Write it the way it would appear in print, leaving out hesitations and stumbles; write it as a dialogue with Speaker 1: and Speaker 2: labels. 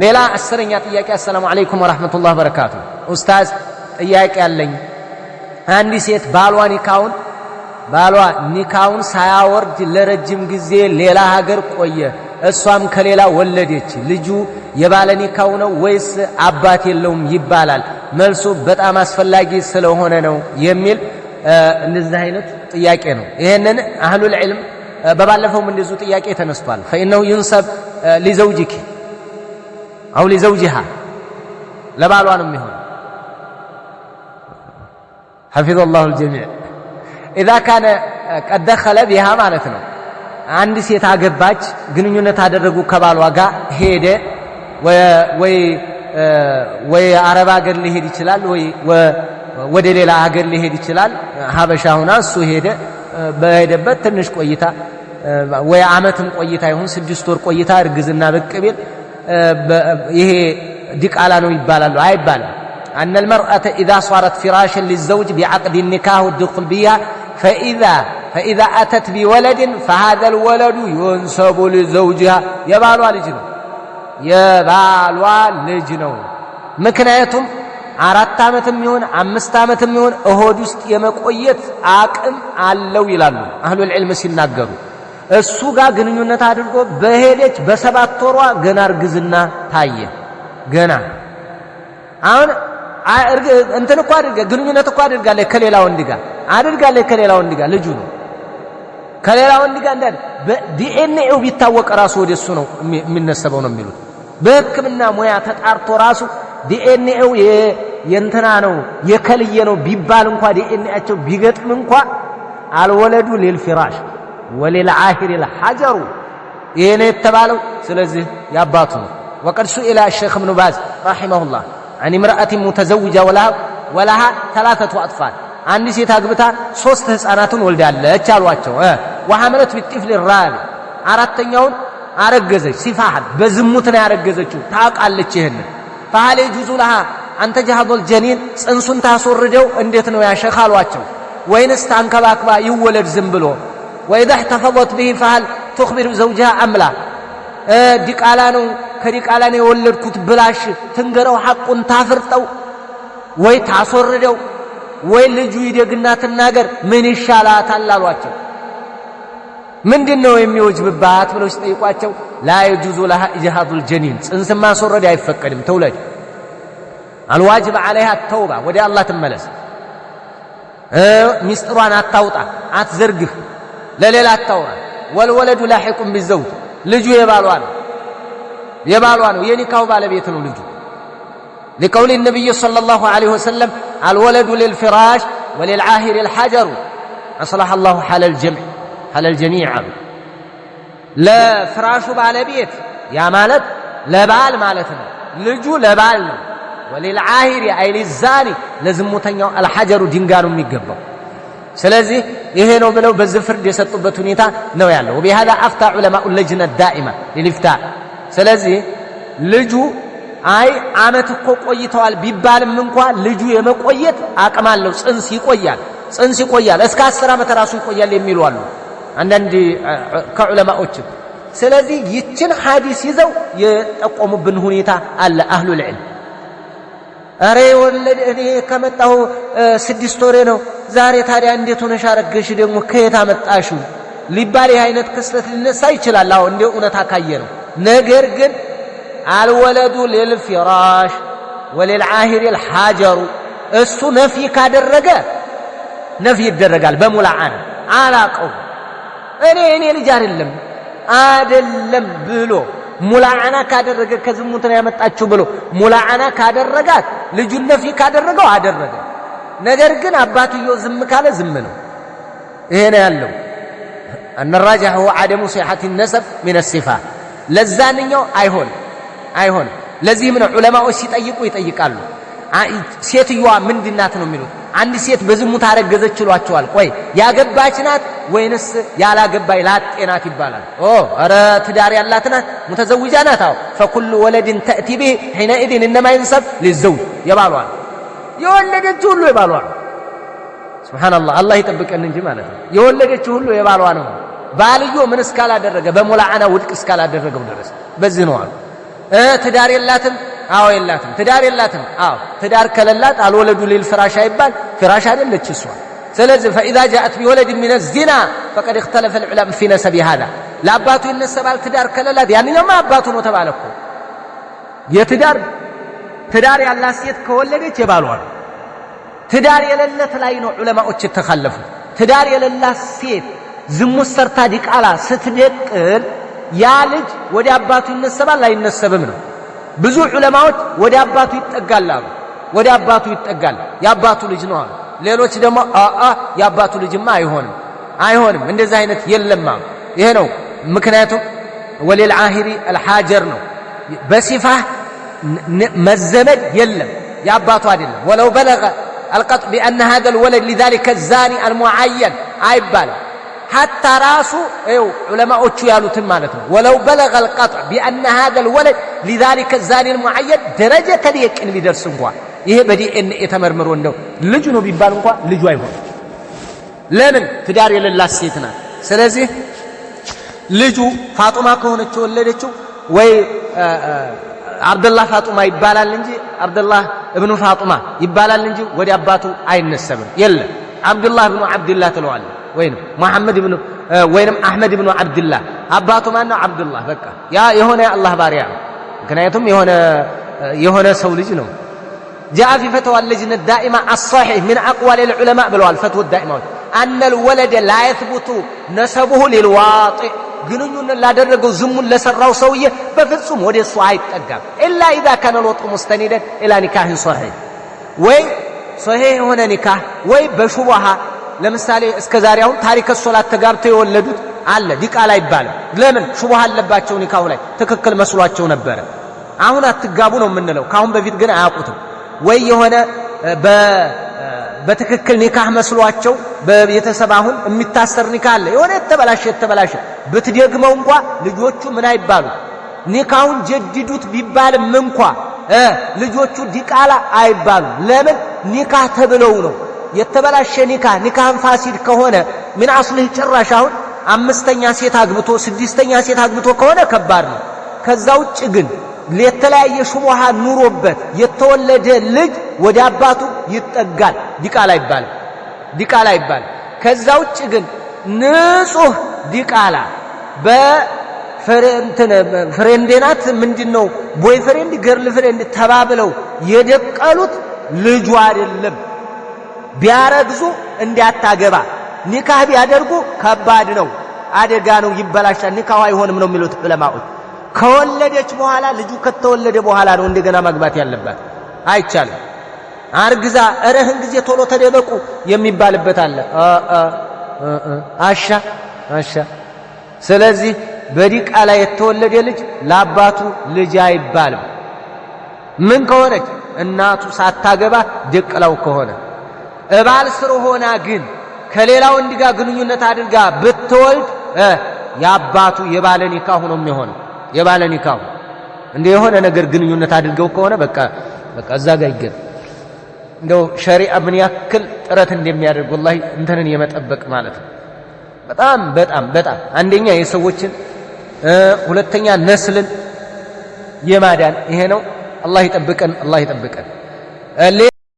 Speaker 1: ሌላ አስረኛ ጥያቄ አሰላሙ አለይኩም ወራህመቱላሂ ወበረካቱ ኡስታዝ ጥያቄ አለኝ አንዲ ሴት ባሏ ኒካውን ሳያወርድ ለረጅም ጊዜ ሌላ ሀገር ቆየ እሷም ከሌላ ወለደች ልጁ የባለ ኒካው ነው ወይስ አባት የለውም ይባላል መልሱ በጣም አስፈላጊ ስለሆነ ነው የሚል እንደዚህ አይነት ጥያቄ ነው ይሄንን አህሉል ዒልም በባለፈው እንደዚሁ ጥያቄ ተነስቷል فإنه ينسب لزوجك أو لزوجها لبالوا ነው የሚሆነው حفظ الله الجميع إذا كان قد دخل بها ማለት ነው አንድ ሴት አገባች ግንኙነት አደረጉ ከባሏ ጋር ሄደ ወይ አረብ ሀገር ሊሄድ ይችላል ወይ ወደ ሌላ ሀገር ሊሄድ ይችላል ሀበሻ ሆና እሱ ሄደ በሄደበት ትንሽ ቆይታ ወይ አመትም ቆይታ ይሁን 6 ወር ቆይታ እርግዝና በቅቤል ይሄ ዲቃላ ነው ይባላል አይባልም أن المرأة إذا صارت فراشا للزوج بعقد النكاح والدخول بها فإذا أتت بولد فهذا الولد ينسب لزوجها يبالوا لجنو مكنايتهم 4 ዓመትም ይሁን 5 ዓመትም ይሁን እሆድ ውስጥ የመቆየት አቅም አለው ይላሉ አህሉል ዒልም ሲናገሩ እሱ ጋር ግንኙነት አድርጎ በሄደች በ7 ወሯ ገና እርግዝና ታየ ገና አሁን እንትን እኮ ግንኙነት እኮ አድርጋለች ከሌላ ወንድ ጋር ልጁ ነው ከሌላ ወንድ ጋር እንደ ዲኤንኤው ቢታወቅ ራሱ ወደሱ ነው የሚነሰበው ነው የሚሉት በሕክምና ሙያ ተጣርቶ ራሱ ዲኤንኤው የእንትና ነው የከልየ ነው ቢባል እንኳን ዲኤንኤያቸው ቢገጥም እንኳን አልወለዱ ለልፍራሽ ወለልዓሂር الحجر ይሄን የተባለው ስለዚህ ያባቱ ነው وقد سئل الشيخ ابن باز رحمه الله عن امرأة متزوجة ولها 3 أطفال አንድ ሴት አግብታ 3 ህፃናትን ወልዳለች አሏቸው وحملت بالطفل الرابع አራተኛውን አረገዘች ሲፋሃል በዝሙት ነው ያረገዘችው ታውቃለች ይሄን فهل يجوز لها أن تجهض الجنين ጽንሱን ታስወርደው እንዴት ነው ያሸኻሏቸው ወይንስ ታንከባክባ ይወለድ ዝም ብሎ وإذا احتفظت به فهل تخبر زوجها أم لا ዲቃላ ነው ከዲቃላ ነው የወለድኩት ብላሽ ትንገረው ሐቁን ታፍርጠው ወይ ታስወርደው ወይ ልጁ ይደግና ተናገር ምን ይሻላታል አሏቸው ምንድነው የሚወጅብባት ብለው ሲጠይቋቸው لا يجوز لها إجهاض الجنين ጽንስ ማስወረድ አይፈቀድም ተውለድ الواجب عليها التوبة ወደ አላህ ትመለስ ሚስጥሯን አታውጣ አትዘርግፍ ለሌላ አታውራ والولد لاحق بالزوج ልጁ የባሏ ነው የኒካው ባለቤት ነው ልጁ لقول النبي صلى الله عليه وسلم الولد للفراش وللعاهر الحجر أصلح الله حال الجميع ለፍራሹ ባለቤት ያ ማለት ለባል ማለት ነው ልጁ ለባል ነው وللعاهر أي للزاني ለዝሙተኛው الحجر ድንጋይ ነው የሚገባው ስለዚህ ይሄ ነው ብለው በዝፍርድ የሰጡበት ሁኔታ ነው ያለው وبهذا افتى علماء اللجنه الدائمه للافتاء ስለዚህ ልጁ አይ አመት እኮ ቆይተዋል ቢባልም እንኳን ልጁ የመቆየት አቅም አለው ጽንስ ይቆያል እስከ 10 ዓመት ራሱ ይቆያል የሚሉ አሉ አንዳንድ ከዑለማዎች ስለዚህ ይችን ሐዲስ ይዘው የጠቆሙብን ሁኔታ አለ አህሉል ዒልም አሬ ወለድ እኔ ከመጣሁ 6 ወሬ ነው ዛሬ ታዲያ እንዴት ሆነሽ አረገሽ ደግሞ ከየት አመጣሽው ሊባል ይሄ አይነት ክስተት ሊነሳ ይችላል አዎ እንደ እውነታ ካየ ነው ነገር ግን አልወለዱ ለልፍራሽ ወለልዓሂር الحجر እሱ ነፊ ካደረገ ነፊ ይደረጋል በሙላዓና አላቀው እኔ ልጅ አይደለም ብሎ ሙላዓና ካደረገ ከዝሙት ነው ያመጣችው ብሎ ሙላዓና ካደረጋት ልጁን ነፊ ካደረገው አደረገ ነገር ግን አባትየው ዝም ካለ ዝም ነው ይሄ ነው ያለው ان الراجح هو عدم صحه النسب من الصفات ለዛንኛው አይሆን ለዚህም ነው ዑለማዎች ሲጠይቁ ይጠይቃሉ ሴትየዋ ምንድናት ነው የሚሉት አንድ ሴት በዝሙት አረገዘች ይሏቸዋል ቆይ ያገባች ናት ወይንስ ያላገባይ ላጤናት ይባላል ኧረ ትዳር ያላት ናት ሙተዘውጃ ናት فكل ولد تأتي به حينئذ انما ينسب للزوج يبالوا የወለደች ሁሉ የባሏ ሱብሃንአላህ አላህ ይጠብቀን እንጂ ማለት ነው የወለደች ሁሉ የባሏ ነው ባልዮ ምን እስካላደረገ በሙላዓና ውድቅ እስካላደረገው ድረስ በዚህ ነው አሉ ትዳር የላትም አዎ የላትም ትዳር የላትም አዎ ትዳር ከለላት አልወለዱ للفراش አይባል ፍራሽ አይደለች እሷ ስለዚህ فاذا جاءت بولد من الزنا فقد اختلف العلماء في نسب هذا ለአባቱ ይነሰባል ትዳር ከለላት ያንኛውማ አባቱ ነው ተባለኮ ትዳር ያላት ሴት ከወለደች የባሏ ነው ትዳር የሌላት ላይ ነው ዑለማዎች ተخلፉ ትዳር የሌላት ሴት ዝሙት ሰርታ ዲቃላ ስትደቅል ያ ልጅ ወደ አባቱ ይነሰባል አይነሰብም ነው ብዙ ዑለማዎች ወደ አባቱ ይጠጋላሉ ወደ አባቱ ይጠጋል ያባቱ ልጅ ነው አሉ ሌሎች ደግሞ ያባቱ ልጅማ አይሆንም እንደዛ አይነት የለማ ይሄ ነው ምክንያቱም ወለልዓሂሪ الحاجر ነው በሲፋህ መዘመድ የለም ያባቱ አይደለም ولو بلغ القطع بأن هذا الولد لذلك الزاني المعين አይባል حتى راسه علماءዎቹ ያሉትን ማለት ነው ولو بلغ القطع بأن هذا الولد لذلك الزاني المعين درجة اليقين ቢደርስ እንኳን ይሄ በዲኤንኤ ተመርምሮ እንደው ልጅ ነው ቢባል እንኳን ልጁ አይሆንም ለምን ትዳር የሌላት ሴት ናት ስለዚህ ልጁ ፋጡማ ከሆነች ወለደችው ወይ አብዱላህ ፋጡማ ይባላል እንጂ አብዱላህ ኢብኑ ፋጡማ ይባላል እንጂ ወደ አባቱ አይነሰብም የለም አብዱላህ ኢብኑ አብዱላህ ተለዋል ወይንም መሐመድ ኢብኑ ወይንም አህመድ ኢብኑ አብዱላህ አባቱ ማን ነው አብዱላህ በቃ ያ የሆነ አላህ ባሪያ ምክንያቱም የሆነ ሰው ልጅ ነው جاء في فتوى اللجنة الدائمة الصحيح من أقوال العلماء بالفتوى الدائمة أن الولد لا يثبت نسبه للواطئ ግንኙነት ላደረገው ዝሙን ለሰራው ሰውዬ በፍጹም ወደ እሱ አይጠጋም إلا إذا كان الوطء مستندا إلى نكاح صحيح ወይ صحيح የሆነ ኒካህ ወይ በሹብሃ ለምሳሌ እስከዛሬ አሁን ታሪክ ሶላት ተጋብተው የወለዱት አለ ዲቃላ ይባላል ለምን ሹብሃ አለባቸው ኒካሁ ላይ ትክክል መስሏቸው ነበር አሁን አትጋቡ ነው የምንለው ካሁን በፊት ግን አያውቁትም ወይ የሆነ በትክክል ኒካህ መስሏቸው በቤተሰብ አሁን የሚታሰር ኒካህ አለ የሆነ የተበላሸ ብትደግመው እንኳን ልጆቹ ምን አይባሉ ኒካሁን ጀድዱት ቢባልም እንኳን ልጆቹ ዲቃላ አይባሉ ለምን ኒካህ ተብለው ነው የተበላሸ ኒካህን ፋሲድ ከሆነ ምን አስልህ ጭራሽ አሁን አምስተኛ ሴት አግብቶ ስድስተኛ ሴት አግብቶ ከሆነ ከባድ ነው ከዛ ውጭ ግን ለተለያየ ሹብሃ ኑሮበት የተወለደ ልጅ ወደ አባቱ ይጠጋል ዲቃላ ይባላል ከዛ ውጭ ግን ንጹህ ዲቃላ ፍሬንድናት ምንድነው ቦይፍሬንድ ገርል ፍሬንድ ተባብለው የደቀሉት ልጁ አይደለም ቢያረግዙ እንዲያታገባ ኒካህ ቢያደርጉ ከባድ ነው አደጋ ነው ይበላሻል ኒካህ አይሆንም ነው የሚሉት ዑለማዎች ከወለደች በኋላ ልጁ ከተወለደ በኋላ ነው እንደገና ማግባት ያለባት አይቻልም አርግዛ እረህን ጊዜ ቶሎ ተደበቁ የሚባልበት አለ አሻ ስለዚህ በዲቃላ የተወለደ ልጅ ለአባቱ ልጅ አይባልም ምን ከሆነች እናቱ ሳታገባ ደቅላው ከሆነ እባል ስር ሆና ግን ከሌላ ወንድ ጋር ግንኙነት አድርጋ ብትወልድ ያባቱ የባለ ኒካህ ነው የሚሆነው የባለ ኒካህ እንደ የሆነ ነገር ግንኙነት አድርገው ከሆነ በቃ እዛ ጋር ይገኝ እንደው ሸሪዓ ምን ያክል ጥረት እንደሚያደርግ ወላሂ እንተንን የመጠበቅ ማለት ነው በጣም አንደኛ የሰዎችን ሁለተኛ ነስልን የማዳን ይሄ ነው አላህ ይጠብቀን